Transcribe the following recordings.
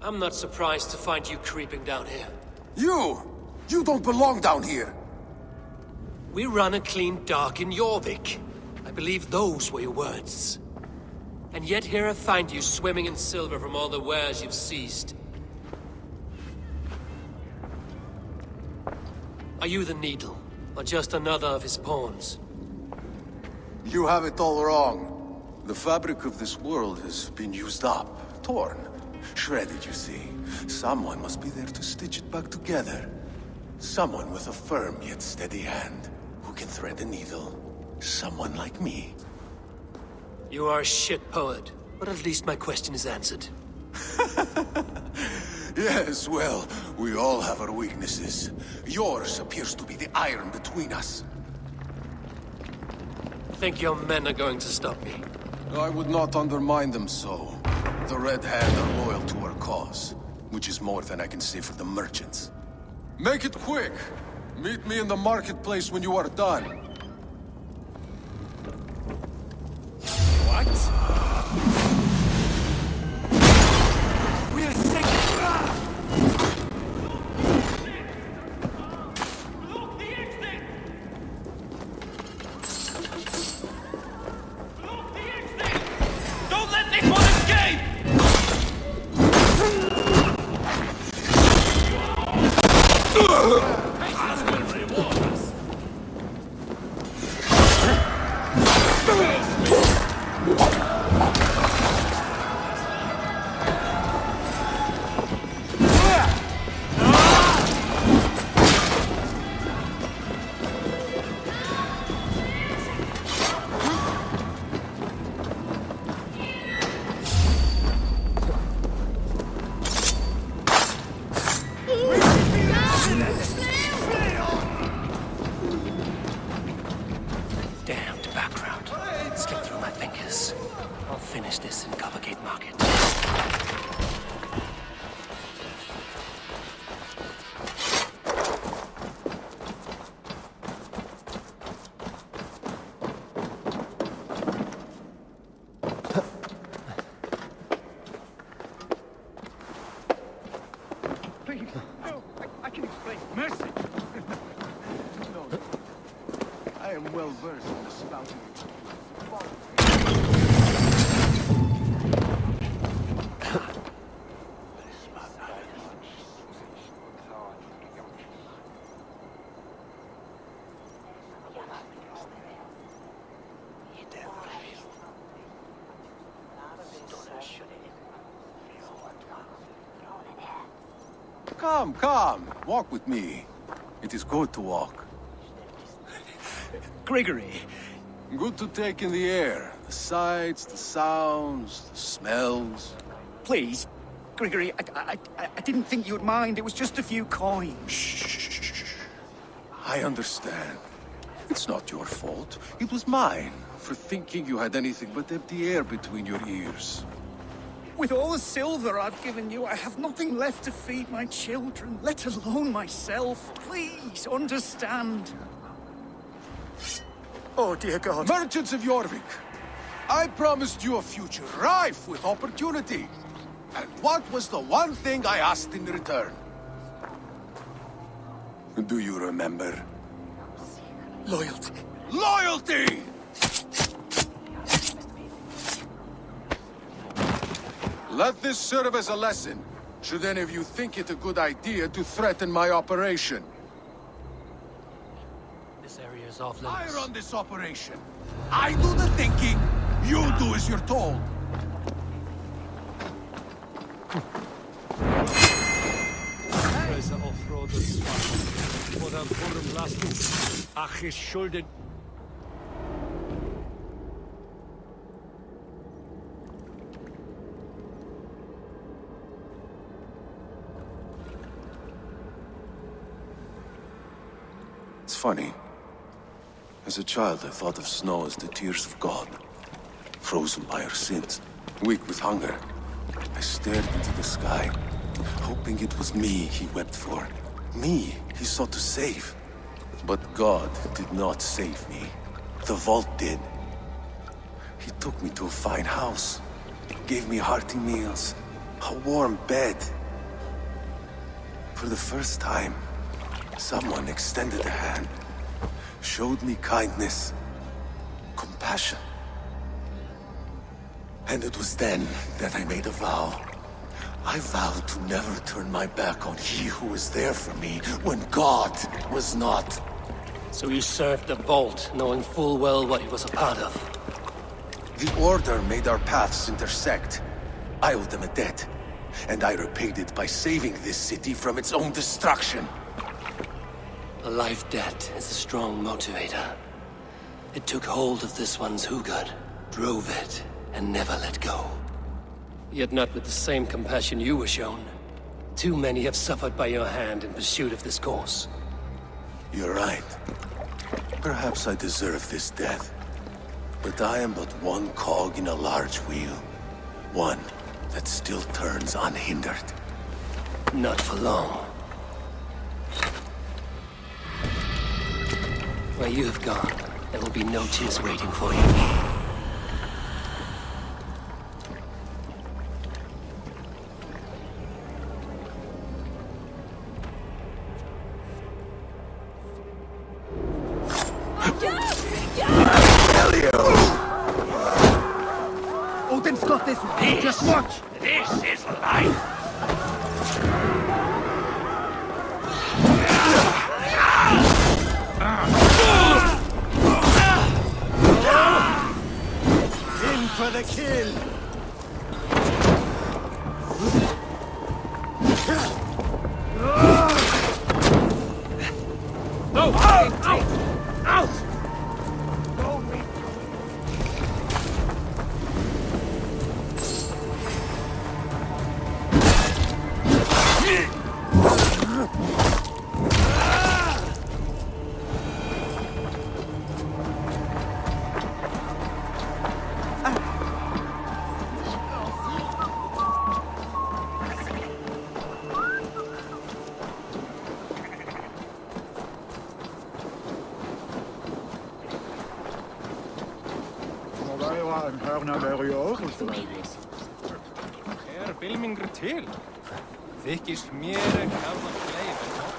I'm not surprised to find you creeping down here. You! You don't belong down here! We run a clean dark in Jorvik. I believe those were your words. And yet here I find you swimming in silver from all the wares you've seized. Are you the Needle, or just another of his pawns? You have it all wrong. The fabric of this world has been used up, torn, shredded, you see. Someone must be there to stitch it back together. Someone with a firm yet steady hand, who can thread the needle. Someone like me. You are a shit poet, but at least my question is answered. Yes, well, we all have our weaknesses. Yours appears to be the iron between us. Think your men are going to stop me? I would not undermine them so. The Red Hand are loyal to our cause, which is more than I can say for the merchants. Make it quick! Meet me in the marketplace when you are done. What? We'll take it! Block the exit! Block the exit! Don't let this one escape! Patience will reward us. Damned background. Slipped through my fingers. I'll finish this in Coppergate Market. Please, no, I can explain. Mercy! No, no. I am well versed in the spouting. Come, come, walk with me. It is good to walk. Gregory! Good to take in the air. The sights, the sounds, the smells. Please, Gregory, I didn't think you'd mind. It was just a few coins. Shh. I understand. It's not your fault. It was mine, for thinking you had anything but empty air between your ears. With all the silver I've given you, I have nothing left to feed my children, let alone myself. Please, understand. Oh, dear God. Merchants of Jorvik, I promised you a future rife with opportunity. And what was the one thing I asked in return? Do you remember? Loyalty. Loyalty! Let this serve as a lesson, should any of you think it a good idea to threaten my operation. This area is off I limits. run this operation. I do the thinking, you do as you're told. Preise Offroads oder Forum Lastus. Ach, ist schulden. It's funny. As a child, I thought of snow as the tears of God, frozen by our sins. Weak with hunger, I stared into the sky, hoping it was me he wept for. Me he sought to save. But God did not save me. The vault did. He took me to a fine house, gave me hearty meals, A warm bed. For the first time, someone extended a hand, showed me kindness, compassion. And it was then that I made a vow. I vowed to never turn my back on he who was there for me when God was not. So you served the Vault, knowing full well what it was a part of. The Order made our paths intersect. I owed them a debt, and I repaid it by saving this city from its own destruction. A life debt is a strong motivator. It took hold of this one's Hugad, drove it, and never let go. Yet not with the same compassion you were shown. Too many have suffered by your hand in pursuit of this cause. You're right. Perhaps I deserve this death. But I am but one cog in a large wheel. One that still turns unhindered. Not for long. Where you have gone, there will be no tears waiting for you. Odin's got this. Just watch. This is life! In for the kill. No! Out! Out! Bylmingr til. Þykist mér gaman gleif en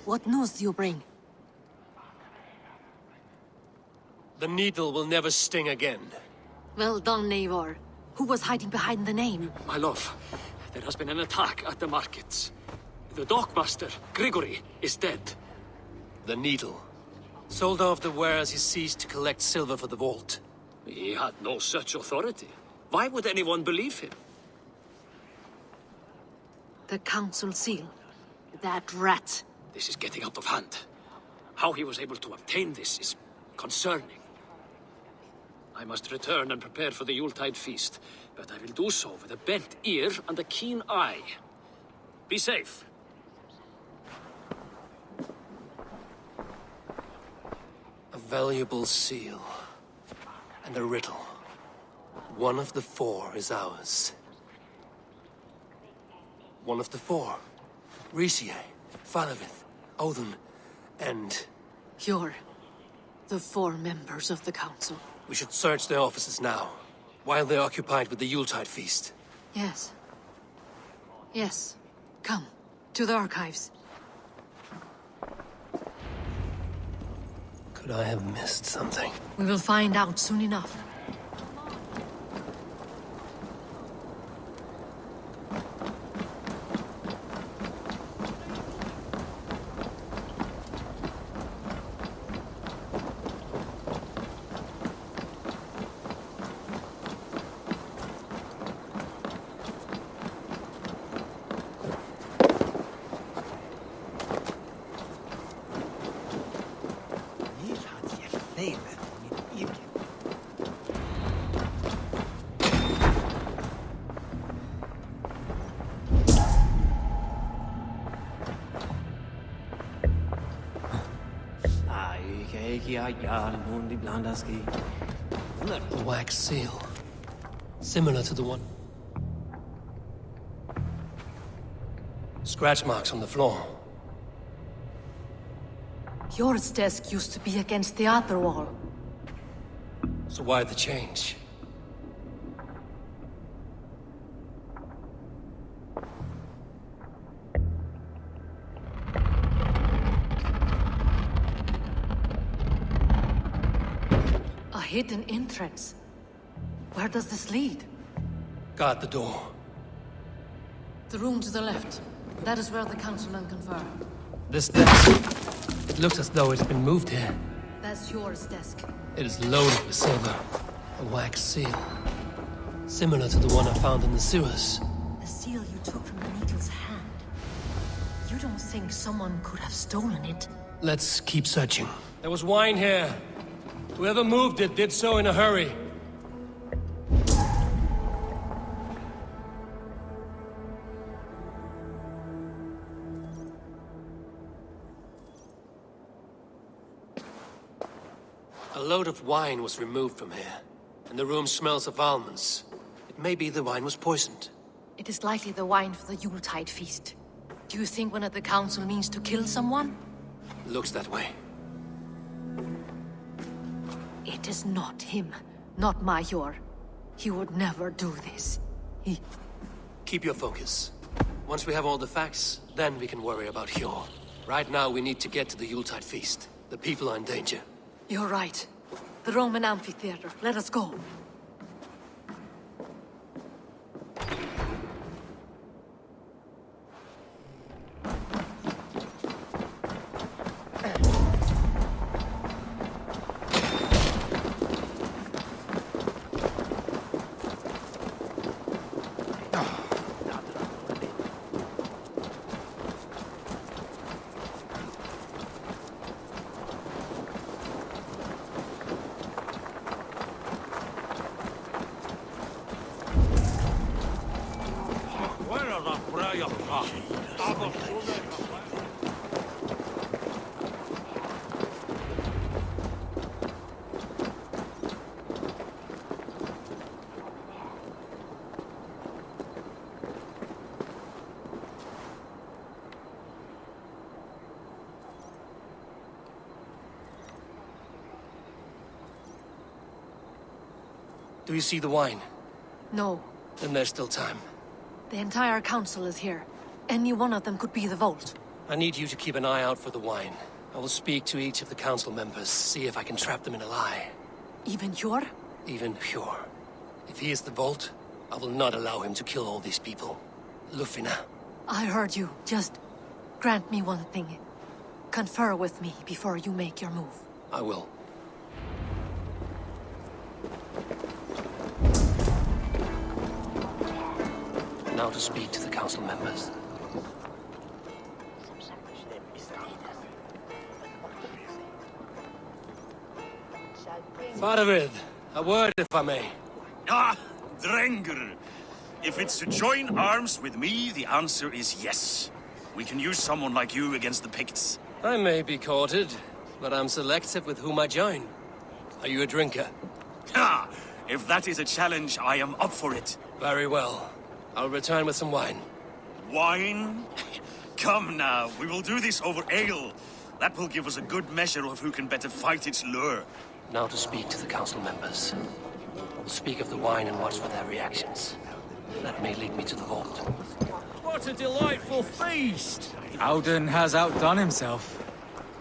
What news do you bring? The needle will never sting again. Well done, Eivor. Who was hiding behind the name? My love, there has been an attack at the markets. The dockmaster, Grigory, is dead. The needle. Sold off the wares he seized to collect silver for the vault. He had no such authority. Why would anyone believe him? The council seal. That rat. This is getting out of hand. How he was able to obtain this is concerning. I must return and prepare for the Yuletide feast, but I will do so with a bent ear and a keen eye. Be safe. A valuable seal. And a riddle. One of the four is ours. One of the four. Risie, Falavith, Odin, and... You're the four members of the council. We should search their offices now, while they're occupied with the Yuletide feast. Yes. Yes. Come, to the archives. Could I have missed something? We will find out soon enough. A wax seal. Similar to the one... Scratch marks on the floor. Yours desk used to be against the other wall. So why the change? A hidden entrance. Where does this lead? Guard the door. The room to the left. That is where the councilmen confer. This desk... It looks as though it's been moved here. That's yours desk. It is loaded with silver. A wax seal. Similar to the one I found in the sewers. The seal you took from the needle's hand. You don't think someone could have stolen it? Let's keep searching. There was wine here. Whoever moved it did so in a hurry. A load of wine was removed from here, and the room smells of almonds. It may be the wine was poisoned. It is likely the wine for the Yuletide feast. Do you think one of the council means to kill someone? Looks that way. It is not him, not Major. He would never do this. He... Keep your focus. Once we have all the facts, then we can worry about Hjor. Right now, we need to get to the Yuletide feast. The people are in danger. You're right. The Roman amphitheater. Let us go. Do you see the wine? No. Then there's still time. The entire council is here. Any one of them could be the vault. I need you to keep an eye out for the wine. I will speak to each of the council members, see if I can trap them in a lie. Even Hjor? Even Hjor. If he is the vault, I will not allow him to kill all these people. Lufina. I heard you. Just grant me one thing. Confer with me before you make your move. I will. Now to speak to the council members. Faravid, a word if I may. Ah, Drengr. If it's to join arms with me, the answer is yes. We can use someone like you against the Picts. I may be courted, but I'm selective with whom I join. Are you a drinker? Ha! If that is a challenge, I am up for it. Very well. I'll return with some wine. Wine? Come now, we will do this over ale. That will give us a good measure of who can better fight its lure. Now to speak to the council members. We'll speak of the wine and watch for their reactions. That may lead me to the vault. What a delightful feast! Alden has outdone himself.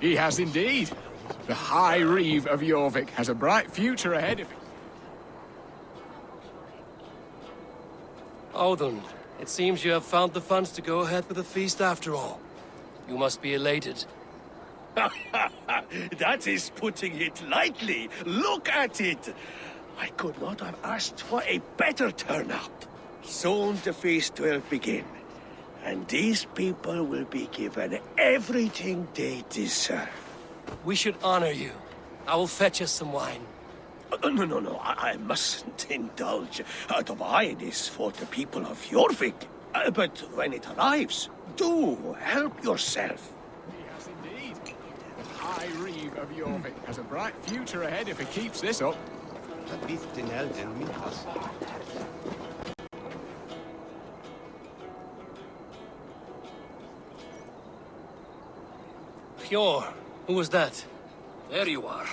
He has indeed. The High Reeve of Jorvik has a bright future ahead of him. Odin, it seems you have found the funds to go ahead with the feast after all. You must be elated. That is putting it lightly. Look at it. I could not have asked for a better turnout. Soon the feast will begin, and these people will be given everything they deserve. We should honor you. I will fetch us some wine. No, I mustn't indulge. The wine is for the people of Jorvik. But when it arrives, do help yourself. He has indeed. The High Reeve of Jorvik has a bright future ahead if he keeps this up. Hjor, who was that? There you are.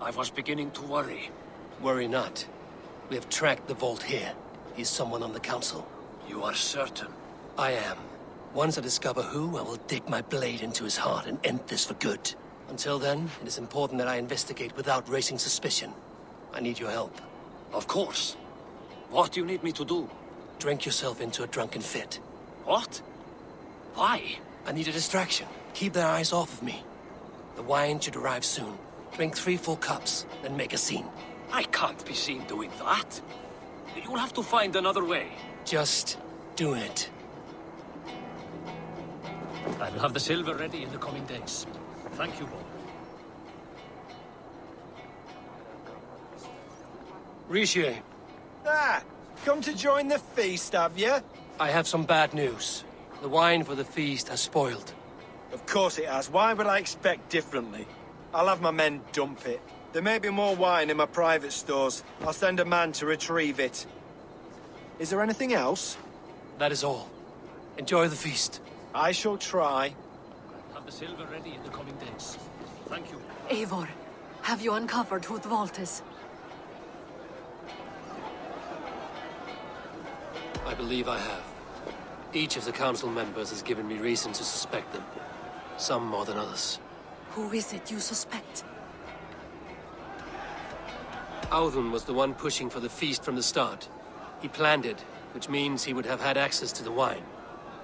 I was beginning to worry. Worry not. We have tracked the vault here. He's someone on the council. You are certain? I am. Once I discover who, I will dig my blade into his heart and end this for good. Until then, it is important that I investigate without raising suspicion. I need your help. Of course. What do you need me to do? Drink yourself into a drunken fit. What? Why? I need a distraction. Keep their eyes off of me. The wine should arrive soon. Drink 3 full cups, then make a scene. I can't be seen doing that. You'll have to find another way. Just do it. I will have the silver ready in the coming days. Thank you, both. Rishi, Come to join the feast, have you? I have some bad news. The wine for the feast has spoiled. Of course it has. Why would I expect differently? I'll have my men dump it. There may be more wine in my private stores. I'll send a man to retrieve it. Is there anything else? That is all. Enjoy the feast. I shall try. Have the silver ready in the coming days. Thank you. Eivor, have you uncovered who the vault is? I believe I have. Each of the council members has given me reason to suspect them. Some more than others. Who is it you suspect? Audun was the one pushing for the feast from the start. He planned it, which means he would have had access to the wine.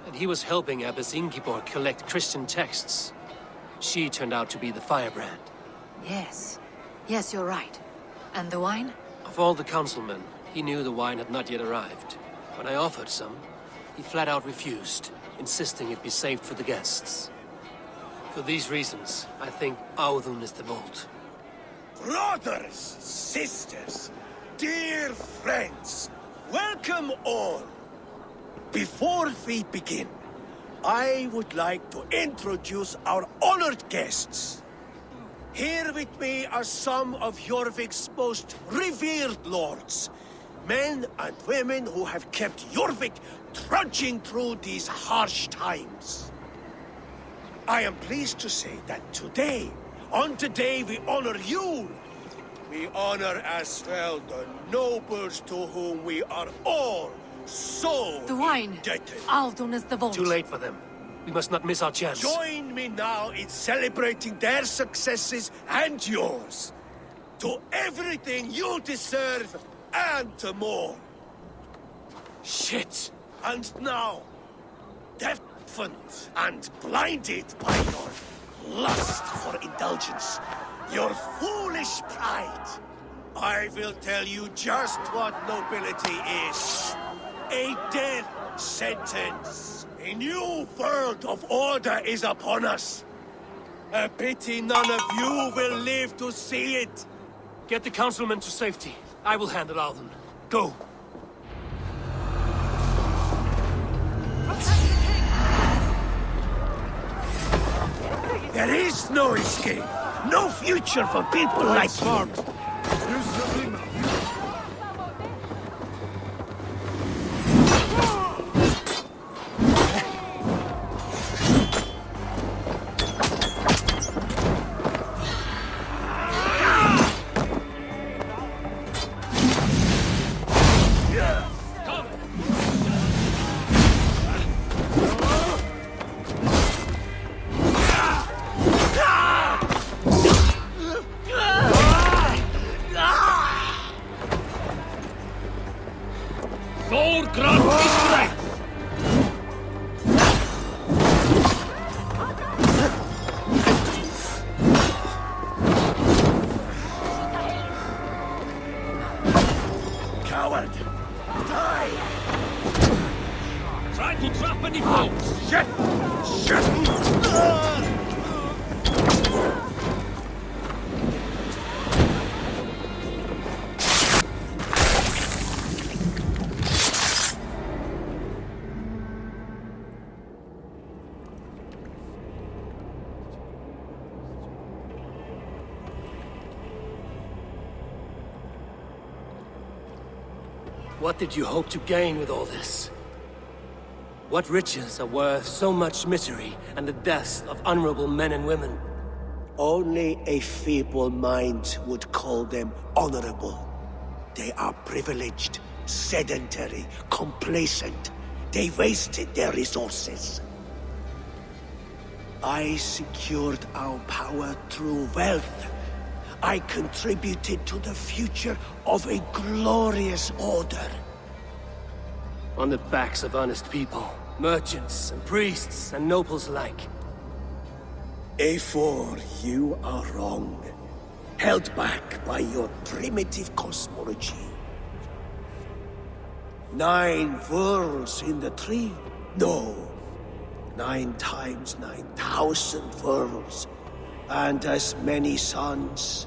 And he was helping Abbess Ingeborg collect Christian texts. She turned out to be the firebrand. Yes. Yes, you're right. And the wine? Of all the councilmen, he knew the wine had not yet arrived. When I offered some, he flat out refused, insisting it be saved for the guests. For these reasons, I think Audun is the vault. Brothers, sisters, dear friends, welcome all. Before we begin, I would like to introduce our honored guests. Here with me are some of Jorvik's most revered lords, men and women who have kept Jorvik trudging through these harsh times. I am pleased to say that today, on the day we honor you, we honor as well the nobles to whom we are all so The wine! indebted. Audun is the vault. Too late for them. We must not miss our chance. Join me now in celebrating their successes and yours. To everything you deserve and more. Shit! And now, deafened and blinded by your lust for indulgence, your foolish pride, I will tell you just what nobility is. A death sentence. A new world of order is upon us. A pity none of you will live to see it. Get the councilmen to safety. I will handle Audun. Go! There is no escape. No future for people like you. Thor grant me strength! Coward! Die! Try to trap any foes! Shit! Shit! What did you hope to gain with all this? What riches are worth so much misery and the deaths of honorable men and women? Only a feeble mind would call them honorable. They are privileged, sedentary, complacent. They wasted their resources. I secured our power through wealth. I contributed to the future of a glorious order. On the backs of honest people, merchants and priests and nobles alike. Eivor, you are wrong. Held back by your primitive cosmology. 9 worlds in the tree? No. 9 times 9,000 worlds. And as many suns.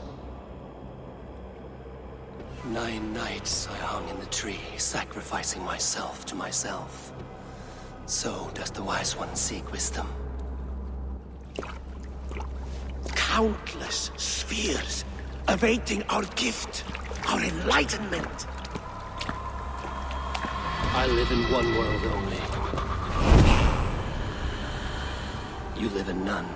9 nights I hung in the tree, sacrificing myself to myself. So does the Wise One seek wisdom. Countless spheres, awaiting our gift, our enlightenment. I live in one world only. You live in none.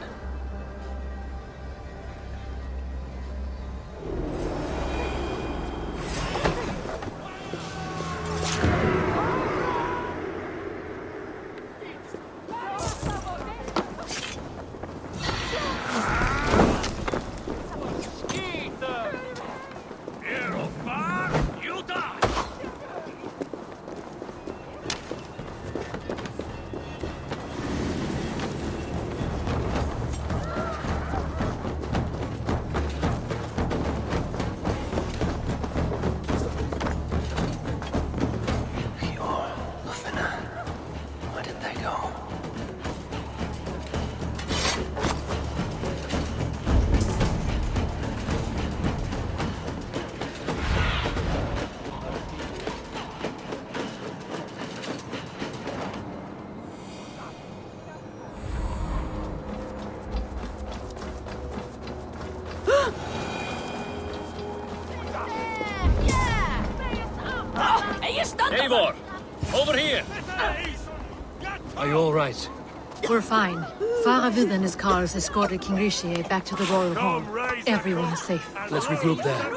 Eivor! Over here! Are you all right? We're fine. Faravud and his cars escorted King Rishi back to the royal hall. Everyone is safe. Let's regroup there.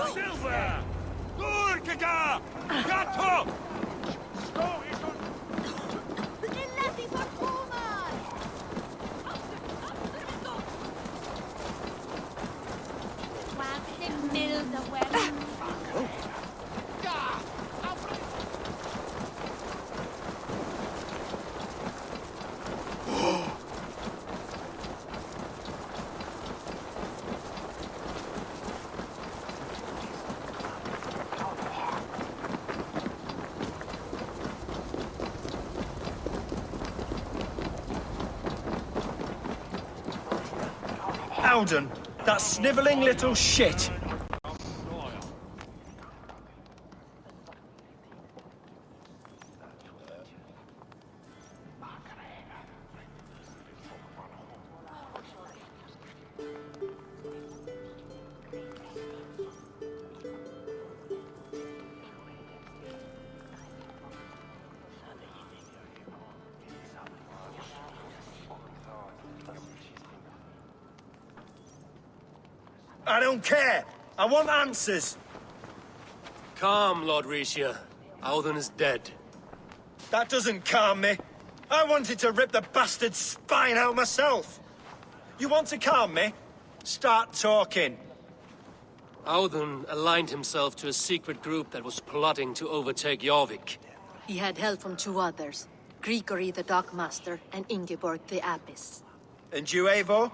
Alden, that snivelling little shit. I don't care. I want answers. Calm, Lord Risha. Audun is dead. That doesn't calm me. I wanted to rip the bastard's spine out myself. You want to calm me? Start talking. Audun aligned himself to a secret group that was plotting to overtake Jorvik. He had help from two others, Grigory the Dockmaster and Ingeborg the Abbess. And you, Eivor?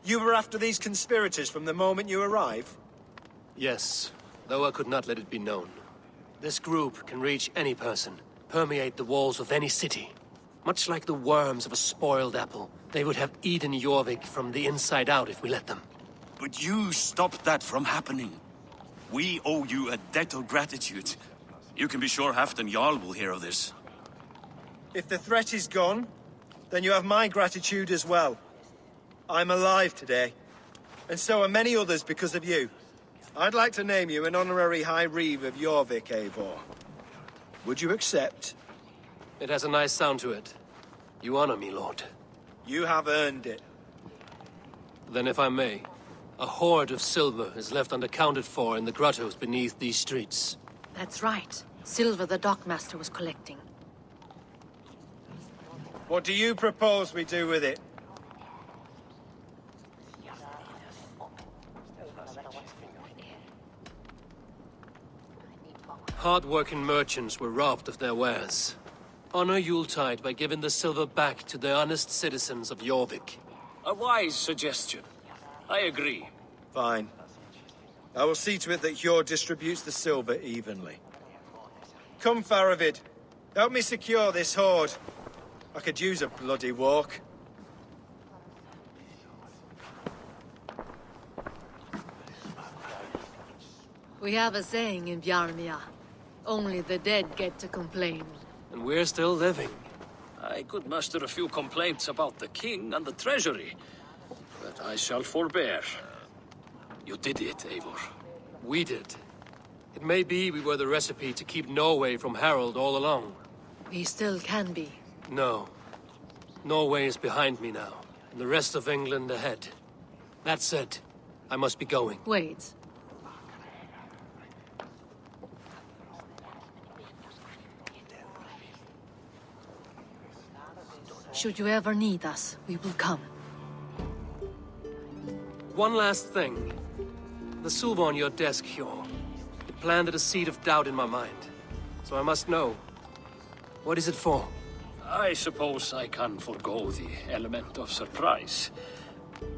You were after these conspirators from the moment you arrived? Yes, though I could not let it be known. This group can reach any person, permeate the walls of any city. Much like the worms of a spoiled apple, they would have eaten Jorvik from the inside out if we let them. But you stopped that from happening. We owe you a debt of gratitude. You can be sure Halfdan Jarl will hear of this. If the threat is gone, then you have my gratitude as well. I'm alive today, and so are many others because of you. I'd like to name you an honorary High Reeve of Jorvik, Eivor. Would you accept? It has a nice sound to it. You honor me, Lord. You have earned it. Then if I may, a hoard of silver is left unaccounted for in the grottos beneath these streets. That's right. Silver the Dockmaster was collecting. What do you propose we do with it? Hard-working merchants were robbed of their wares. Honor Yuletide by giving the silver back to the honest citizens of Jorvik. A wise suggestion. I agree. Fine. I will see to it that Hjord distributes the silver evenly. Come, Faravid. Help me secure this hoard. I could use a bloody walk. We have a saying in Bjarmia. Only the dead get to complain. And we're still living. I could muster a few complaints about the king and the treasury, but I shall forbear. You did it, Eivor. We did. It may be we were the recipe to keep Norway from Harald all along. We still can be. No. Norway is behind me now, and the rest of England ahead. That said, I must be going. Wait. Should you ever need us, we will come. One last thing. The silver on your desk, Hjord. It planted a seed of doubt in my mind. So I must know. What is it for? I suppose I can forego the element of surprise.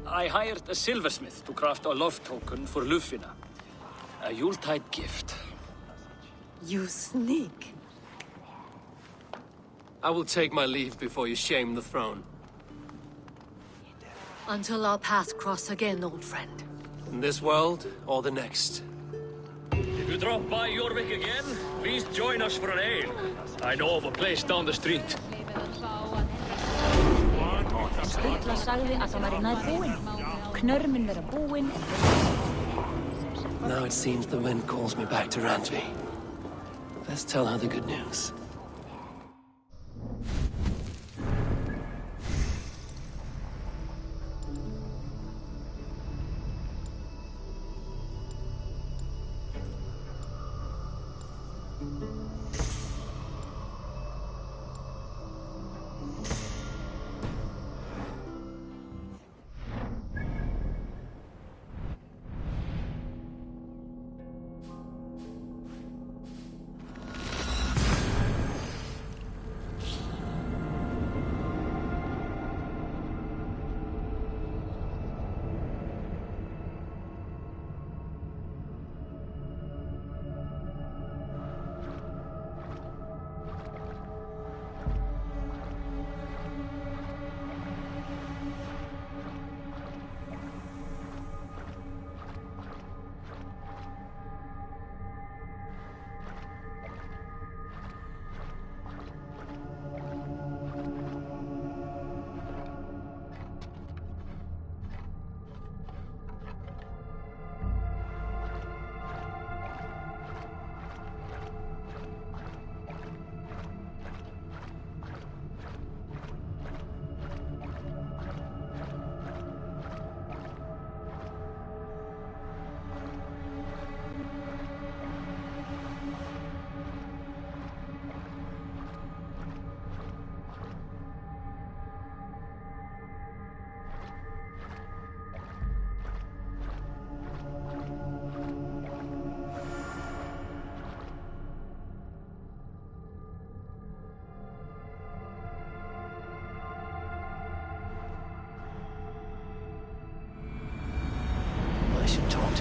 I hired a silversmith to craft a love token for Lufina. A Yuletide gift. You sneak. I will take my leave before you shame the throne. Until our paths cross again, old friend. In this world, or the next. If you drop by Jorvik again, please join us for an ale. I know of a place down the street. Sturla sagði að það væri nær búinn. Knörmin vera búinn. Now it seems the wind calls me back to Randvi. Let's tell her the good news.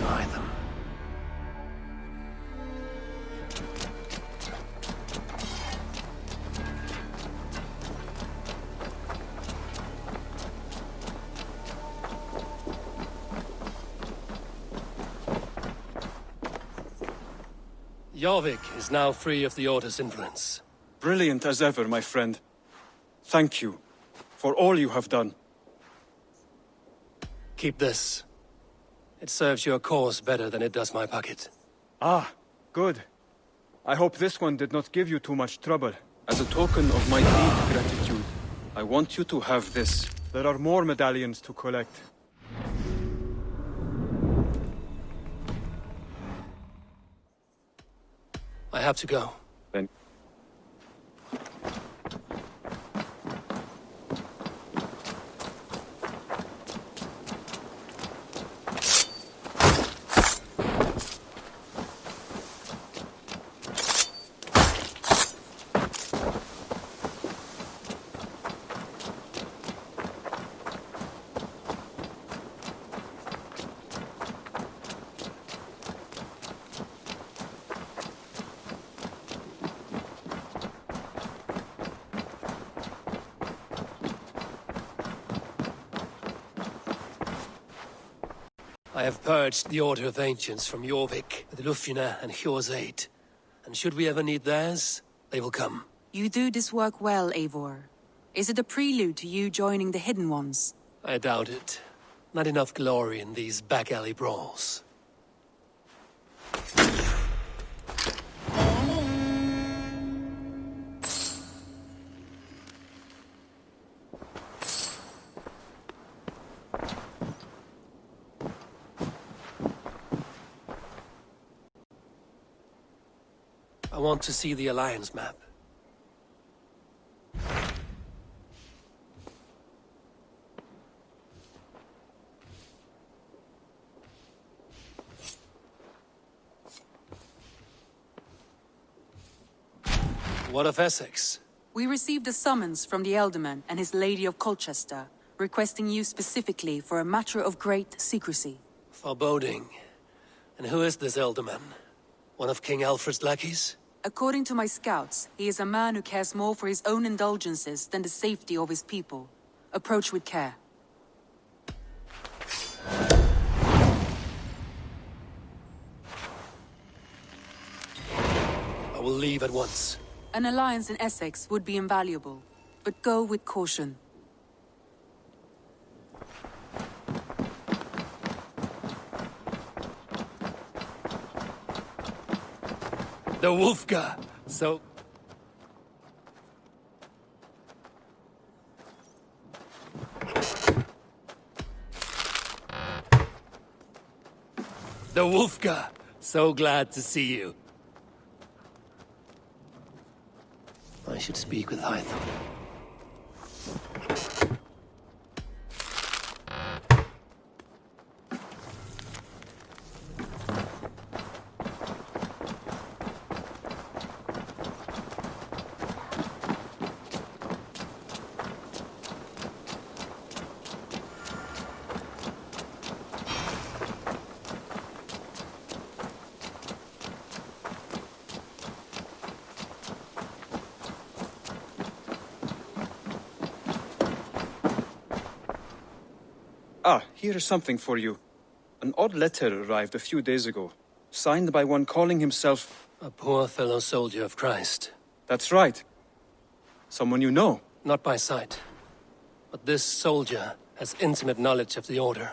to hide them. Jorvik is now free of the Order's influence. Brilliant as ever, my friend. Thank you for all you have done. Keep this. It serves your cause better than it does my pocket. Ah, good. I hope this one did not give you too much trouble. As a token of my deep gratitude, I want you to have this. There are more medallions to collect. I have to go. Then I have purged the Order of Ancients from Jorvik, with Lufjuna and Hjor's aid. And should we ever need theirs, they will come. You do this work well, Eivor. Is it a prelude to you joining the Hidden Ones? I doubt it. Not enough glory in these back-alley brawls. I want to see the Alliance map. What of Essex? We received a summons from the Elderman and his Lady of Colchester, requesting you specifically for a matter of great secrecy. Foreboding. And who is this Elderman? One of King Alfred's lackeys? According to my scouts, he is a man who cares more for his own indulgences than the safety of his people. Approach with care. I will leave at once. An alliance in Essex would be invaluable, but go with caution. The Wolfgar! So... The Wolfgar! So glad to see you. I should speak with Hytham. Ah, here is something for you. An odd letter arrived a few days ago, signed by one calling himself... A poor fellow soldier of Christ. That's right. Someone you know. Not by sight. But this soldier has intimate knowledge of the Order.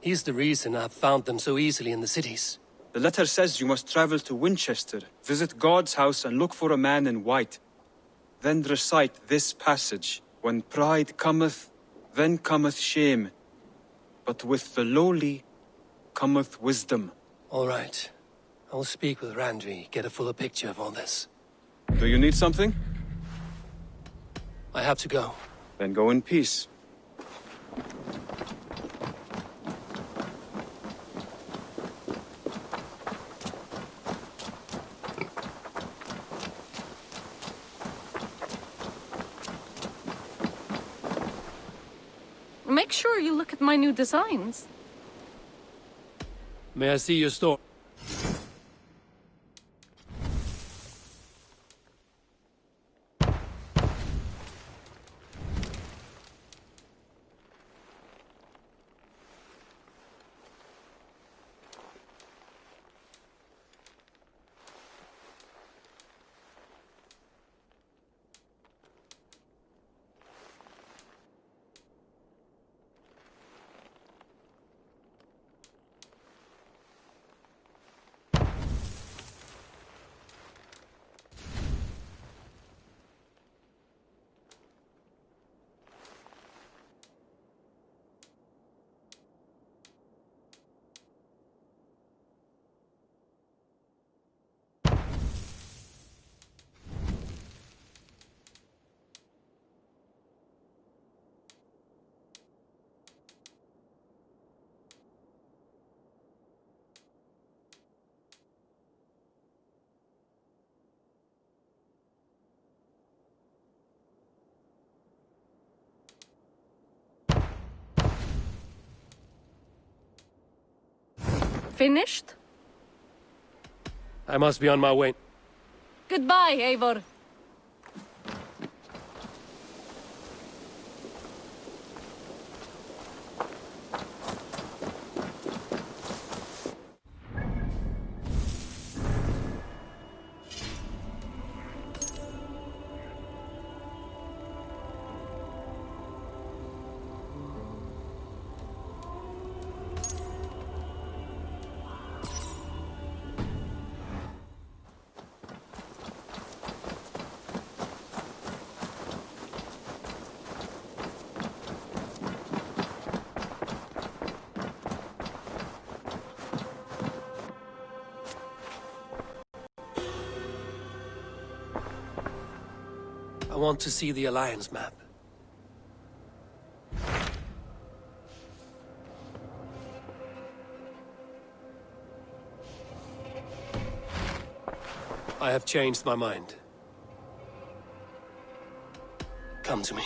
He's the reason I've found them so easily in the cities. The letter says you must travel to Winchester, visit God's house and look for a man in white. Then recite this passage. When pride cometh, then cometh shame. But with the lowly cometh wisdom. All right. I will speak with Randvi, get a fuller picture of all this. Do you need something? I have to go. Then go in peace. Make sure you look at my new designs. May I see your store? Finished? I must be on my way. Goodbye, Eivor. I want to see the Alliance map. I have changed my mind. Come to me.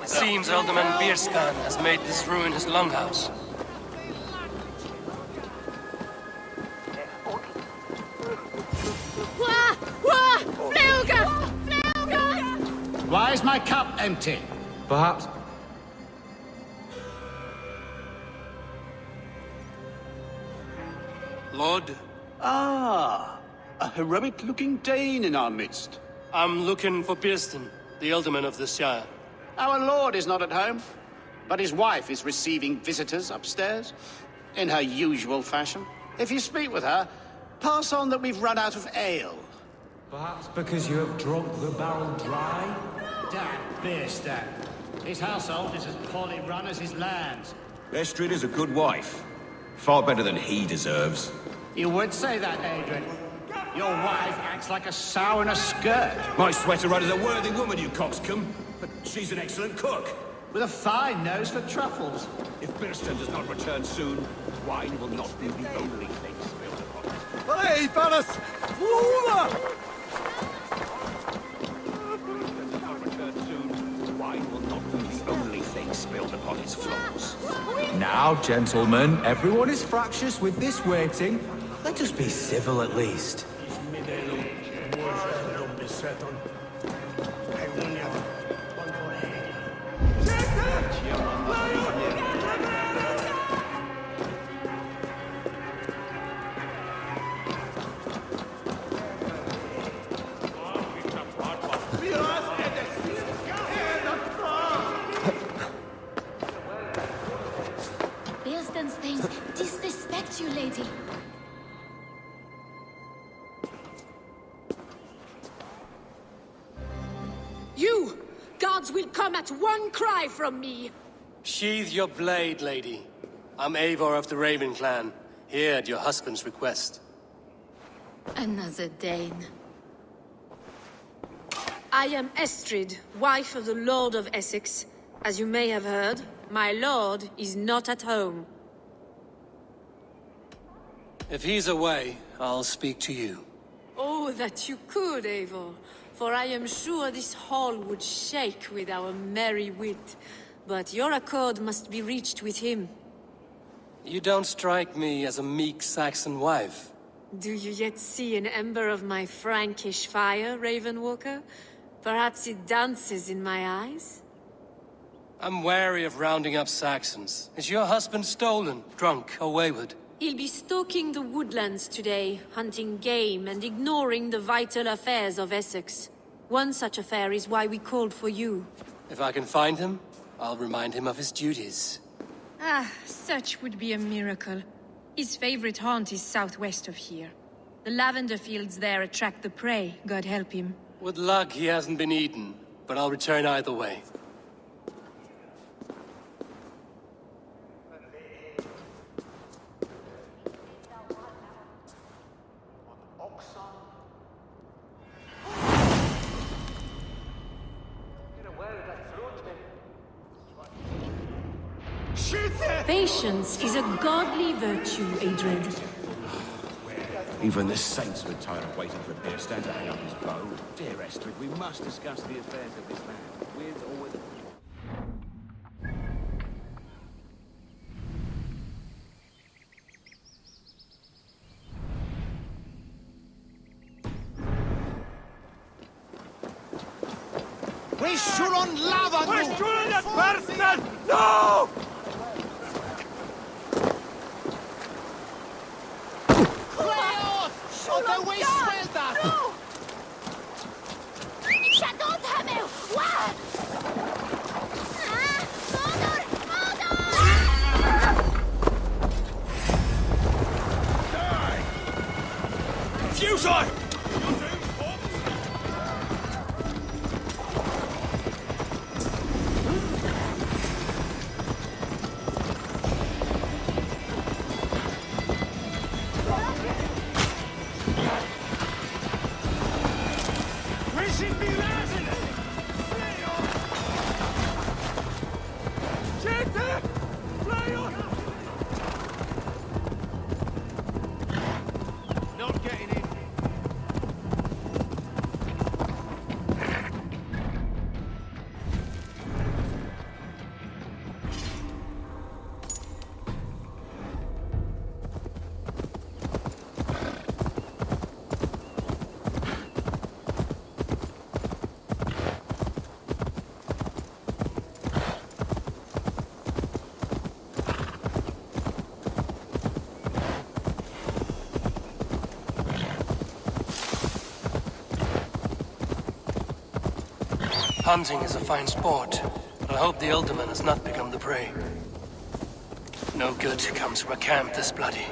It seems Alderman Bierskan has made this ruin his longhouse. Why is my cup empty? Perhaps... Lord? Ah, a heroic-looking Dane in our midst. I'm looking for Bearston, the alderman of the Shire. Our lord is not at home, but his wife is receiving visitors upstairs, in her usual fashion. If you speak with her, pass on that we've run out of ale. Perhaps because you have drunk the barrel dry? Dad, Bearston. His household is as poorly run as his lands. Estrid is a good wife. Far better than he deserves. You would say that, Adrian. Your wife acts like a sow in a skirt. My sweater run is a worthy woman, you coxcomb. But she's an excellent cook. With a fine nose for truffles. If Bearston does not return soon, wine will not be the only thing spilled upon us. Hey, fellas! Flora! Wine will not be the only thing spilled upon his floors. Now, gentlemen, everyone is fractious with this waiting. Let us be civil at least. Bearston's things disrespect you, lady. You! Gods will come at one cry from me! Sheathe your blade, lady. I'm Eivor of the Raven clan, here at your husband's request. Another Dane. I am Estrid, wife of the Lord of Essex. As you may have heard, my lord is not at home. If he's away, I'll speak to you. Oh, that you could, Eivor. For I am sure this hall would shake with our merry wit. But your accord must be reached with him. You don't strike me as a meek Saxon wife. Do you yet see an ember of my Frankish fire, Ravenwalker? Perhaps it dances in my eyes? I'm wary of rounding up Saxons. Is your husband stolen, drunk, or wayward? He'll be stalking the woodlands today, hunting game and ignoring the vital affairs of Essex. One such affair is why we called for you. If I can find him, I'll remind him of his duties. Ah, such would be a miracle. His favorite haunt is southwest of here. The lavender fields there attract the prey, God help him. With luck, he hasn't been eaten, but I'll return either way. Patience is a godly virtue, Adrian. Even the saints would tire of waiting for Bearston to hang up his bow. Dear Estrid, we must discuss the affairs of this land, with or without. We should on lava! We're shooting at Bearston! No! Oder we smell that! No! J'adore what? Fusor! Hunting is a fine sport, but I hope the Elderman has not become the prey. No good comes from a camp this bloody.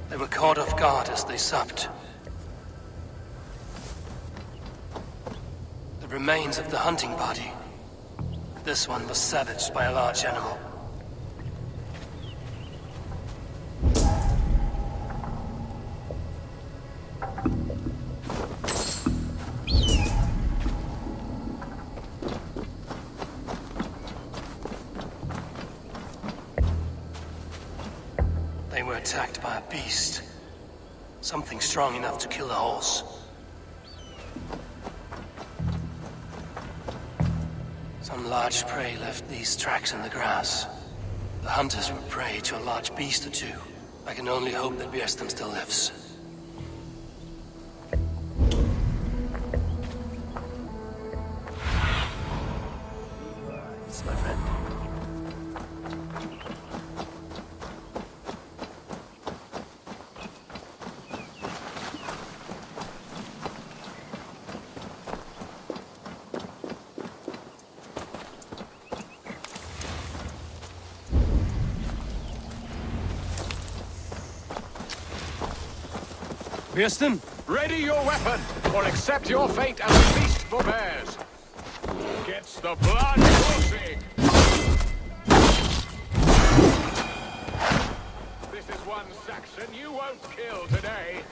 They were caught off guard as they supped. The remains of the hunting party. This one was savaged by a large animal. They were attacked by a beast. Something strong enough to kill a horse. Some large prey left these tracks in the grass. The hunters were prey to a large beast or two. I can only hope that Björsten still lives. It's my friend. Björsten? Ready your weapon, or accept your fate as a feast for bears. Gets the blood coursing. This is one Saxon you won't kill today.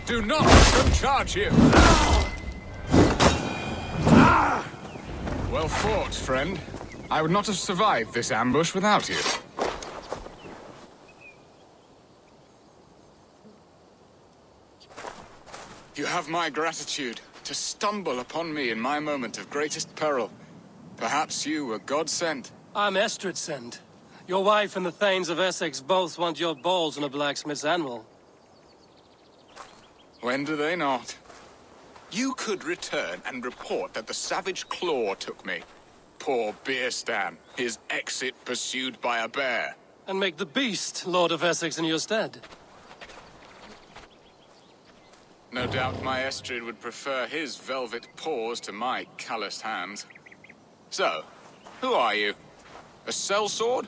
Do not let them charge you. Well fought, friend. I would not have survived this ambush without you. You have my gratitude to stumble upon me in my moment of greatest peril. Perhaps you were God-sent. I'm Estrid sent. Your wife and the Thanes of Essex both want your balls on a blacksmith's anvil. When do they not? You could return and report that the savage claw took me. Poor Björsten, his exit pursued by a bear. And make the beast Lord of Essex in your stead. No doubt my Estrid would prefer his velvet paws to my calloused hands. So, who are you? A sellsword?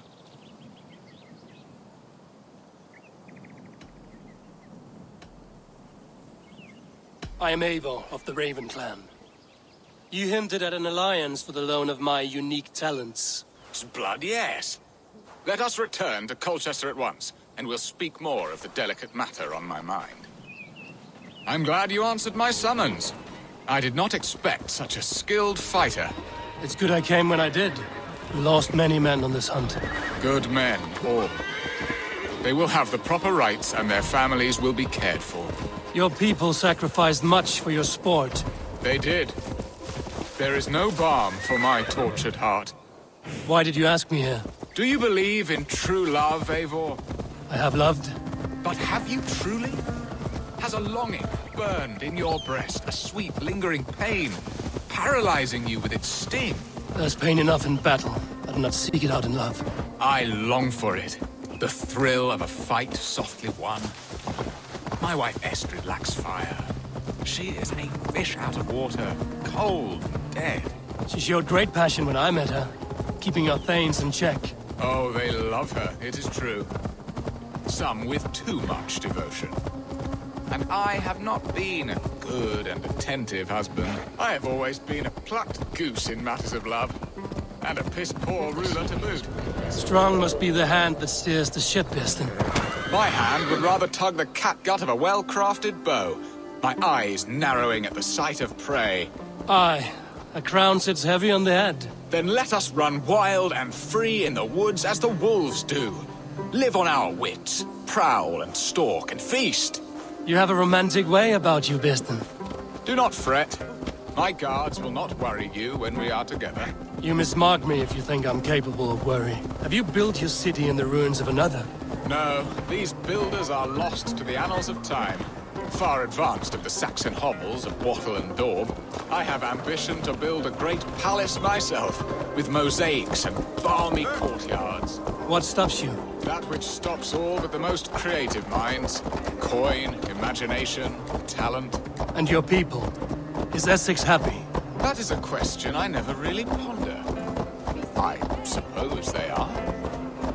I am Eivor of the Raven clan. You hinted at an alliance for the loan of my unique talents. Blood, yes. Let us return to Colchester at once, and we'll speak more of the delicate matter on my mind. I'm glad you answered my summons. I did not expect such a skilled fighter. It's good I came when I did. We lost many men on this hunt. Good men, all. They will have the proper rights, and their families will be cared for. Your people sacrificed much for your sport. They did. There is no balm for my tortured heart. Why did you ask me here? Do you believe in true love, Eivor? I have loved. But have you truly? Has a longing burned in your breast, a sweet, lingering pain, paralyzing you with its sting? There's pain enough in battle. I do not seek it out in love. I long for it. The thrill of a fight softly won. My wife Estrid lacks fire. She is a fish out of water, cold and dead. She showed great passion when I met her, keeping your Thanes in check. Oh, they love her, it is true. Some with too much devotion. And I have not been a good and attentive husband. I have always been a plucked goose in matters of love. And a piss-poor ruler to boot. Strong must be the hand that steers the ship, Björsten. My hand would rather tug the catgut of a well-crafted bow. My eyes narrowing at the sight of prey. Aye, a crown sits heavy on the head. Then let us run wild and free in the woods as the wolves do. Live on our wits, prowl and stalk and feast. You have a romantic way about you, Björsten. Do not fret. My guards will not worry you when we are together. You mismark me if you think I'm capable of worry. Have you built your city in the ruins of another? No, these builders are lost to the annals of time. Far advanced of the Saxon hovels of Wattle and Daub, I have ambition to build a great palace myself, with mosaics and balmy courtyards. What stops you? That which stops all but the most creative minds. Coin, imagination, talent. And your people? Is Essex happy? That is a question I never really ponder. I suppose they are.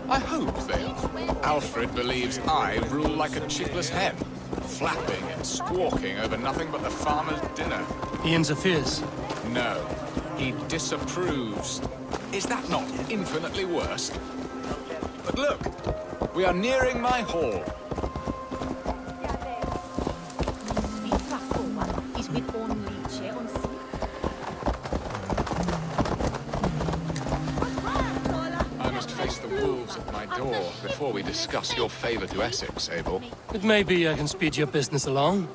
I hope they are. Alfred believes I rule like a chickless hen, flapping and squawking over nothing but the farmer's dinner. He interferes? No, he disapproves. Is that not infinitely worse? But look, we are nearing my hall. I must face the wolves at my door before we discuss your favor to Essex, Abel. But maybe I can speed your business along.